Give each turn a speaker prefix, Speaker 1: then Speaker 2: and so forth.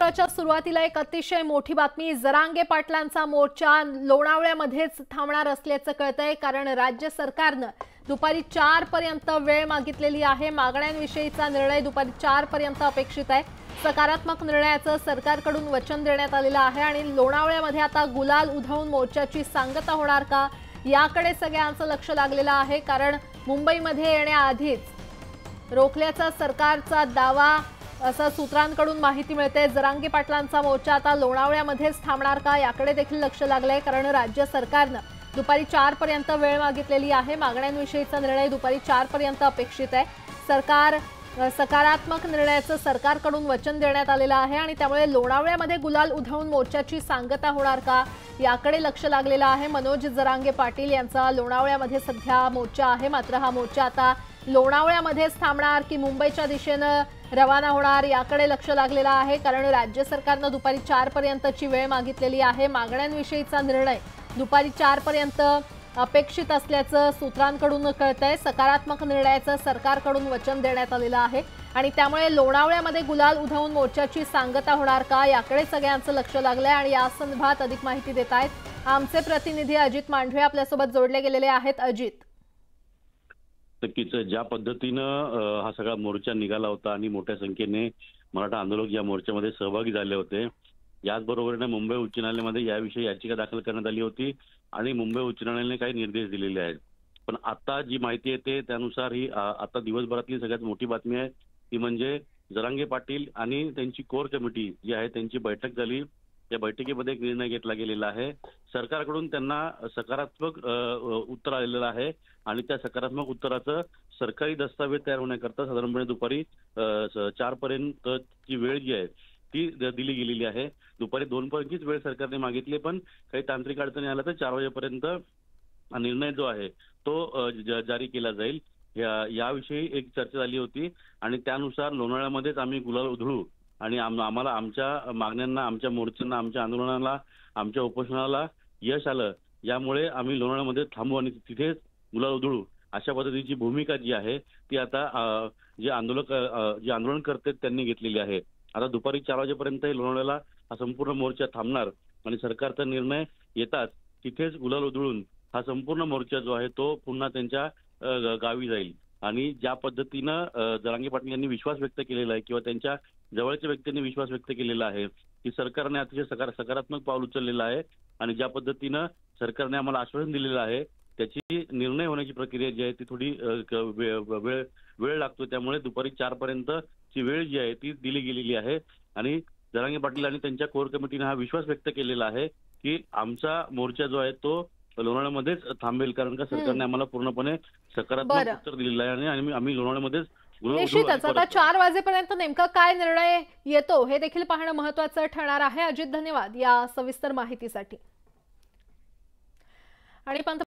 Speaker 1: महाराष्ट्राच्या सुरुवातीला एक अतिशय मोठी बातमी। जरांगे पाटलांचा मोर्चा लोणावळ्यामध्येच थांबणार असल्याचं कळतंय, कारण राज्य सरकारनं दुपारी 4 पर्यंत वेळ मागितलेली आहे। मागण्यांविषयीचा निर्णय दुपारी 4 पर्यंत अपेक्षित आहे। सकारात्मक निर्णयाचं सरकारकडून वचन देण्यात आलेलं आहे आणि लोणावळ्यामध्ये आता गुलाल उधळून मोर्चाची सांगता होणार का, याकडे सगळ्यांचं लक्ष लागलेलं आहे। कारण मुंबईमध्ये येण्याआधीच रोखल्याचा सरकारचा दावा असं सूत्रांकडून माहिती मिळते। जरांगे पाटलांचा मोर्चा आता लोणावळ्यामध्येच थांबणार का, याकडे देखील लक्ष लागलंय, कारण राज्य सरकारनं दुपारी 4 पर्यंत वेळ मागितलेली आहे। मागण्यांविषयीचा निर्णय दुपारी 4 पर्यंत अपेक्षित आहे। सकारात्मक निर्णयाचं सरकारकडून वचन देण्यात आलेलं आहे आणि त्यामुळे लोणावळ्यामध्ये गुलाल उधळून मोर्चाची सांगता होणार का, याकडे लक्ष लागलेलं आहे। मनोज जरांगे पाटील यांचा लोणावळ्यामध्ये सध्या मोर्चा आहे, मात्र हा मोर्चा आता लोणावळ्यामध्येच थांबणार की मुंबईच्या दिशेने रवाना होणार, याकडे लक्ष लागलेलं आहे। कारण राज्य सरकारनं दुपारी 4 पर्यंतची वेळ मागितलेली आहे। मागण्यांविषयीचा निर्णय दुपारी 4 पर्यंत अपेक्षित असल्याचं सूत्रांकडून कळतंय। सकारात्मक निर्णयाचं सरकारकडून वचन देण्यात आलेलं आहे आणि त्यामुळे लोणावळ्यामध्ये गुलाल उधळून मोर्चाची सांगता होणार का, याकडे सगळ्यांचं लक्ष लागलंय। आणि या संदर्भात अधिक माहिती देत आहेत आमचे प्रतिनिधी अजित मांढरे, आपल्यासोबत जोडले गेलेले आहेत। अजित,
Speaker 2: नक्कीच ज्या पद्धतीनं हा सगळा मोर्चा निघाला होता आणि मोठ्या संख्येने मराठा आंदोलक या मोर्चामध्ये सहभागी झाले होते, याचबरोबरीने मुंबई उच्च न्यायालयामध्ये याविषयी याचिका दाखल करण्यात आली होती आणि मुंबई उच्च न्यायालयाने काही निर्देश दिलेले आहेत। पण आता जी माहिती येते त्यानुसार ही आता दिवसभरातली सगळ्यात मोठी बातमी आहे ती म्हणजे जरांगे पाटील आणि त्यांची कोर कमिटी जी आहे त्यांची बैठक झाली। या बैठकीमध्ये एक निर्णय घेतला गेलेला आहे। सरकारकडून त्यांना सकारात्मक उत्तर आलेलं आहे आणि त्या सकारात्मक उत्तराचं सरकारी दस्तावेज तयार होण्याकरता साधारणपणे दुपारी 4 पर्यंतची वेळ जी आहे ती दिली गेलेली आहे। दुपारी 2 पर्यंतचीच वेळ सरकारने मागितली, पण काही तांत्रिक अडचणी आल्या तर 4 वाजेपर्यंत निर्णय जो आहे तो जारी केला जाईल। याविषयी एक चर्चा झाली होती आणि त्यानुसार लोणावळ्यामध्येच आम्ही गुलाल उधळू आणि आम्हाला आमच्या मागण्यांना, आमच्या मोर्चांना, आमच्या आंदोलनाला, आमच्या उपोषणाला यश आलं, यामुळे आम्ही लोणावळ्यामध्ये थांबू आणि तिथेच गुलाल उधळू, अशा पद्धतीची भूमिका जी आहे ती आता जे आंदोलन करतात त्यांनी घेतलेली आहे। आता दुपारी 4 वाजेपर्यंत लोणावळ्याला हा संपूर्ण मोर्चा थांबणार आणि सरकारचा निर्णय येताच तिथेच गुलाल उधळून हा संपूर्ण मोर्चा जो आहे तो पुन्हा त्यांच्या गावी जाईल। आणि ज्या पद्धतीनं जरांगे पाटील यांनी विश्वास व्यक्त केलेला आहे किंवा त्यांच्या जवळच्या व्यक्तींनी विश्वास व्यक्त केलेला आहे की सरकारने अतिशय सकारात्मक पाऊल उचललेलं आहे आणि ज्या पद्धतीनं सरकारने आम्हाला आश्वासन दिलेलं आहे त्याची निर्णय होण्याची प्रक्रिया जी आहे ती थोडी वेळ लागतो, त्यामुळे दुपारी 4 पर्यंतची वेळ जी आहे ती दिली गेलेली आहे। आणि जरांगे पाटील आणि त्यांच्या कोर कमिटीने हा विश्वास व्यक्त केलेला आहे की आमचा मोर्चा जो आहे तो लोणावळ्यामध्येच थांबेल, कारण का सरकारने आम्हाला पूर्णपणे सकारात्मक उत्तर दिलेलं आहे आणि आम्ही लोणावळ्यामध्येच
Speaker 1: निश्चितच आता 4 वाजेपर्यंत नेमका काय निर्णय येतो हे देखील पाहणं महत्त्वाचं ठरणार आहे। अजित, धन्यवाद या सविस्तर माहितीसाठी। आणि